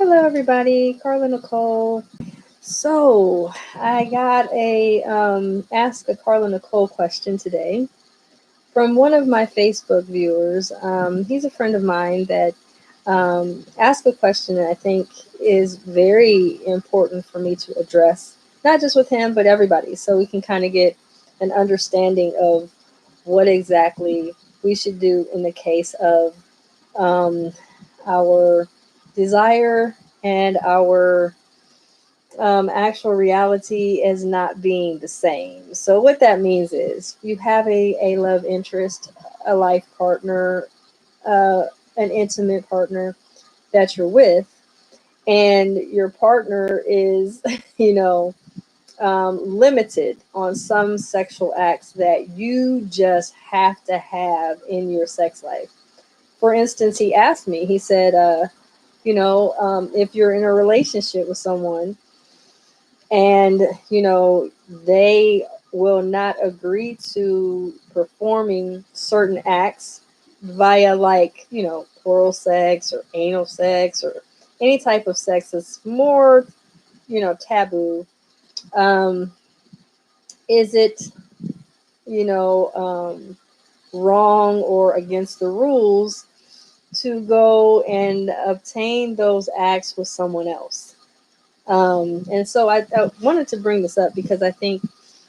Hello, everybody. Carla Nicole. So, I got a ask a Carla Nicole question today from one of my Facebook viewers. He's a friend of mine that asked a question that I think is very important for me to address, not just with him, but everybody, so we can kind of get an understanding of what exactly we should do in the case of um, our desire and our actual reality as not being the same. So, what that means is you have a love interest, a life partner, an intimate partner that you're with, and your partner is, you know, limited on some sexual acts that you just have to have in your sex life. For instance, he asked me, he said, if you're in a relationship with someone and, they will not agree to performing certain acts via, like, oral sex or anal sex or any type of sex that's more, taboo. Um, is it, you know, um, wrong or against the rules to go and obtain those acts with someone else? And so I wanted to bring this up because I think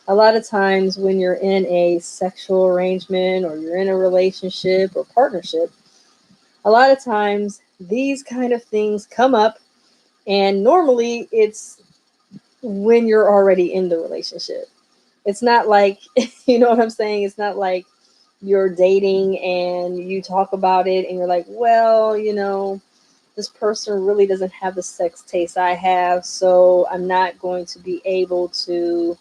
a lot of times when you're in a sexual arrangement or you're in a relationship or partnership, a lot of times these kind of things come up, and normally it's when you're already in the relationship. It's not like, you know what I'm saying? It's not like you're dating and you talk about it and you're like, well, this person really doesn't have the sex taste I have, so I'm not going to be able to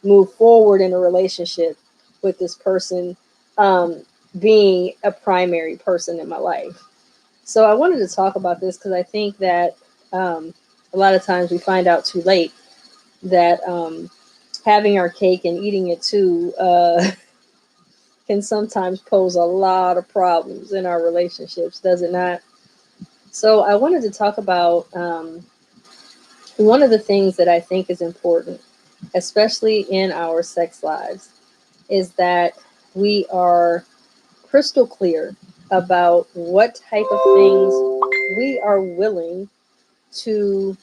move forward in a relationship with this person um, being a primary person in my life. So I wanted to talk about this because I think that a lot of times we find out too late that having our cake and eating it too can sometimes pose a lot of problems in our relationships, does it not? So I wanted to talk about one of the things that I think is important, especially in our sex lives, is that we are crystal clear about what type of things we are willing to,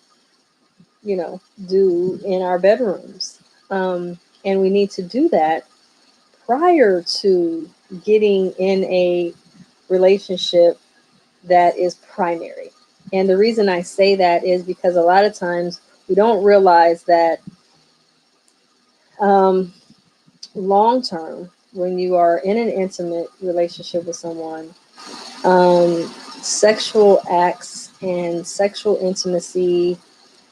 do in our bedrooms. And we need to do that prior to getting in a relationship that is primary. And the reason I say that is because a lot of times we don't realize that um, long term, when you are in an intimate relationship with someone, um, sexual acts and sexual intimacy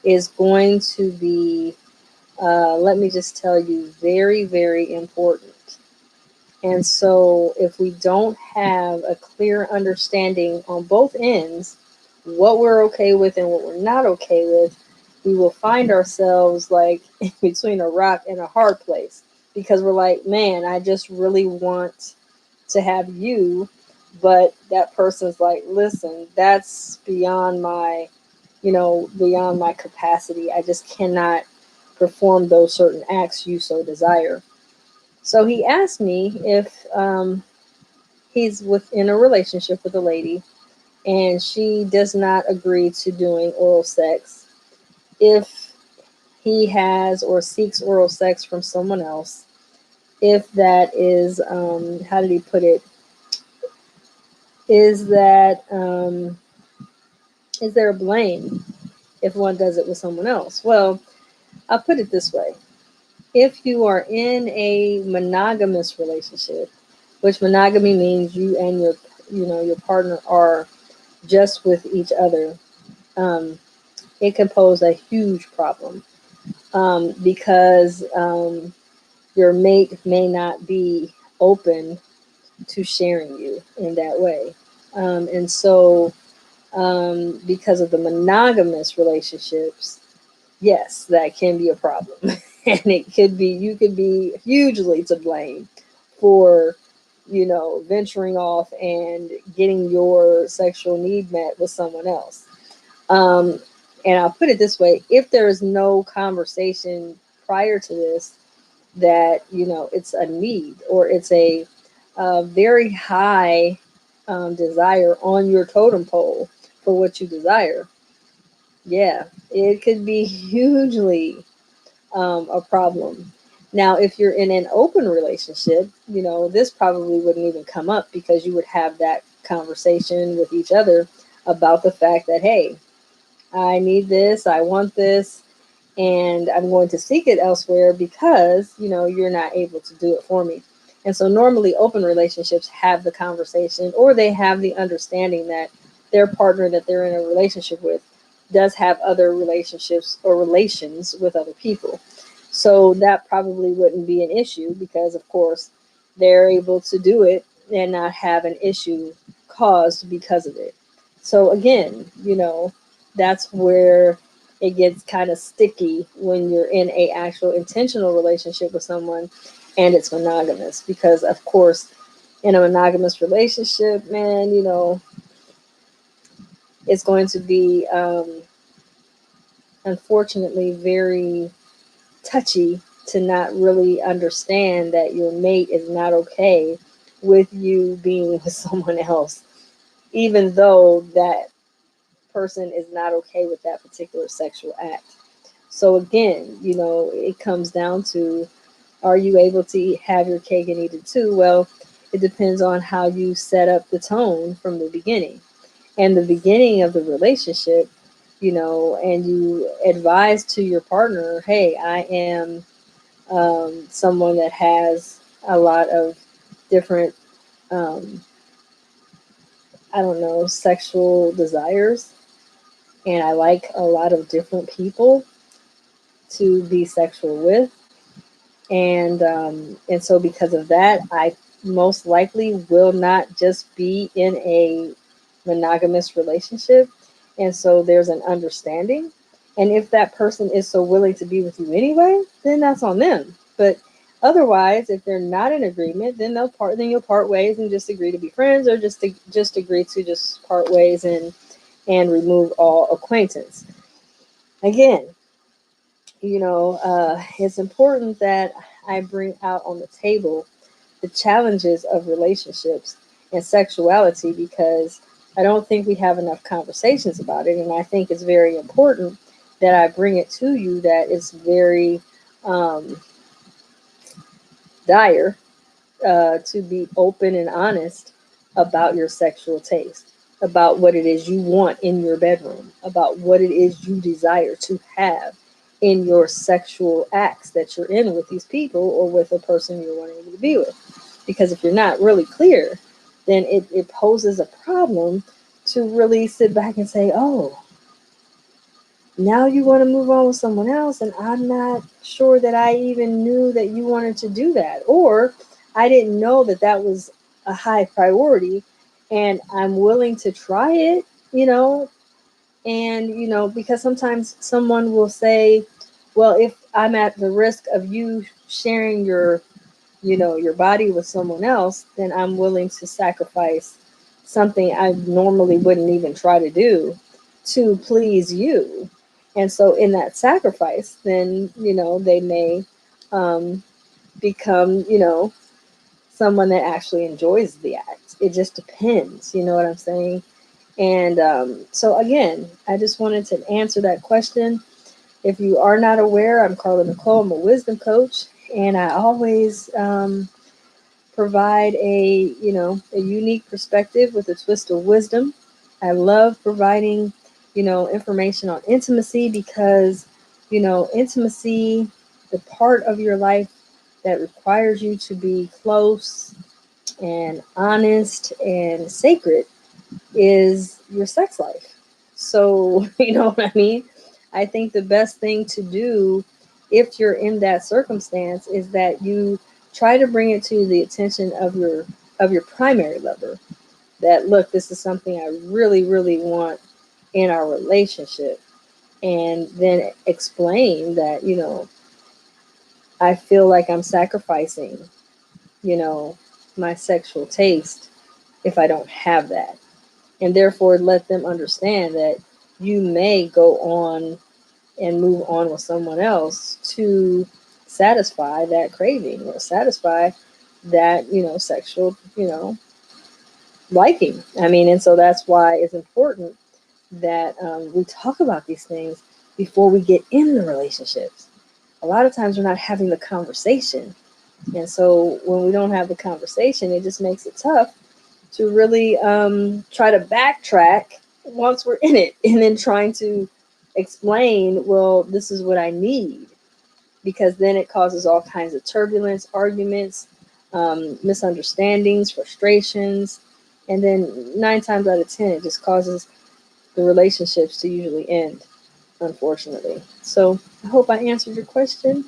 is going to be, let me just tell you, very, very important. And so, if we don't have a clear understanding on both ends, what we're okay with and what we're not okay with, we will find ourselves like in between a rock and a hard place because we're like, man, I just really want to have you, but that person's like, listen, that's beyond my capacity. I just cannot perform those certain acts you so desire. So he asked me if he's within a relationship with a lady and she does not agree to doing oral sex. If he has or seeks oral sex from someone else, if that is, how did he put it? Is that, is there a blame if one does it with someone else? Well, I'll put it this way. If you are in a monogamous relationship, which monogamy means you and your partner are just with each other, um, it can pose a huge problem because your mate may not be open to sharing you in that way. And so, because of the monogamous relationships, yes, that can be a problem. And you could be hugely to blame for, venturing off and getting your sexual need met with someone else. Um, and I'll put it this way: if there is no conversation prior to this, that it's a need, or it's a very high desire on your totem pole for what you desire, yeah, it could be hugely a problem. Now, if you're in an open relationship, this probably wouldn't even come up, because you would have that conversation with each other about the fact that, hey, I need this, I want this, and I'm going to seek it elsewhere because, you're not able to do it for me. And so normally open relationships have the conversation, or they have the understanding that their partner that they're in a relationship with does have other relationships or relations with other people. So that probably wouldn't be an issue, because, of course, they're able to do it and not have an issue caused because of it. So again, that's where it gets kind of sticky when you're in a actual intentional relationship with someone and it's monogamous, because, of course, in a monogamous relationship, man, it's going to be unfortunately very touchy to not really understand that your mate is not okay with you being with someone else, even though that person is not okay with that particular sexual act. So again, it comes down to, are you able to have your cake and eat it too? Well, it depends on how you set up the tone from the beginning. And the beginning of the relationship, and you advise to your partner, hey, I am someone that has a lot of different, um, I don't know, sexual desires, and I like a lot of different people to be sexual with. And so because of that, I most likely will not just be in a monogamous relationship. And so there's an understanding. And if that person is so willing to be with you anyway, then that's on them. But otherwise, if they're not in agreement, then you'll part ways and just agree to be friends, or just agree to just part ways and remove all acquaintance. Again, it's important that I bring out on the table the challenges of relationships and sexuality, because I don't think we have enough conversations about it. And I think it's very important that I bring it to you, that it's very um, dire to be open and honest about your sexual taste, about what it is you want in your bedroom, about what it is you desire to have in your sexual acts that you're in with these people, or with a person you're wanting to be with. Because if you're not really clear, then it poses a problem to really sit back and say, oh, now you want to move on with someone else, and I'm not sure that I even knew that you wanted to do that, or I didn't know that that was a high priority, and I'm willing to try it, and because sometimes someone will say, well, if I'm at the risk of you sharing your body with someone else, then I'm willing to sacrifice something I normally wouldn't even try to do to please you. And so in that sacrifice, then, they may um, become, someone that actually enjoys the act. It just depends, you know what I'm saying? And so again, I just wanted to answer that question. If you are not aware, I'm Carla Nicole. I'm a wisdom coach, and I always provide a unique perspective with a twist of wisdom. I love providing information on intimacy, because intimacy, the part of your life that requires you to be close and honest and sacred, is your sex life. So you know what I mean. I think the best thing to do, if you're in that circumstance, is that you try to bring it to the attention of your primary lover, that, look, this is something I really, really want in our relationship. And then explain that, I feel like I'm sacrificing, you know, my sexual taste if I don't have that. And therefore let them understand that you may go on and move on with someone else to satisfy that craving or satisfy that, sexual, liking. I mean, and so that's why it's important that we talk about these things before we get in the relationships. A lot of times we're not having the conversation. And so when we don't have the conversation, it just makes it tough to really try to backtrack once we're in it and then trying to explain, well, this is what I need, because then it causes all kinds of turbulence, arguments, misunderstandings, frustrations. And then 9 times out of 10, it just causes the relationships to usually end, unfortunately. So I hope I answered your question.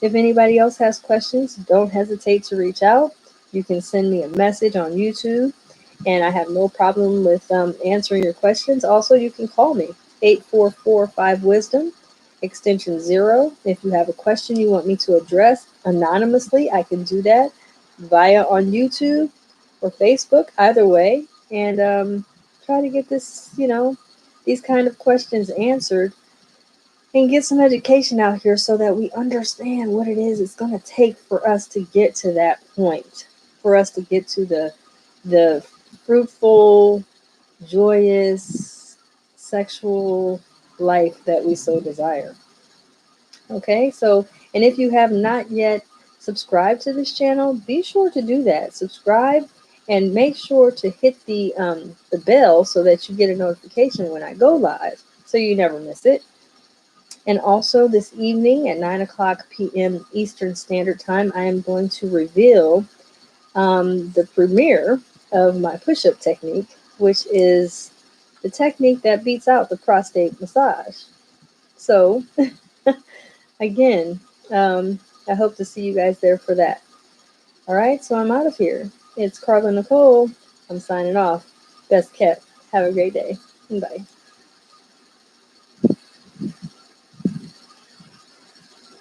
If anybody else has questions, don't hesitate to reach out. You can send me a message on YouTube, and I have no problem with answering your questions. Also, you can call me 8445-WISDOM, extension 0. If you have a question you want me to address anonymously, I can do that via on YouTube or Facebook, either way, and try to get this, these kind of questions answered and get some education out here so that we understand what it is it's going to take for us to get to that point, for us to get to the fruitful, joyous, sexual life that we so desire. Okay, so, and if you have not yet subscribed to this channel, be sure to do that. Subscribe and make sure to hit the bell so that you get a notification when I go live, so you never miss it. And also this evening at 9 o'clock p.m. Eastern Standard Time, I am going to reveal the premiere of my push-up technique, which is the technique that beats out the prostate massage. So, again, I hope to see you guys there for that. All right, so I'm out of here. It's Carla Nicole. I'm signing off. Best kept. Have a great day. Bye.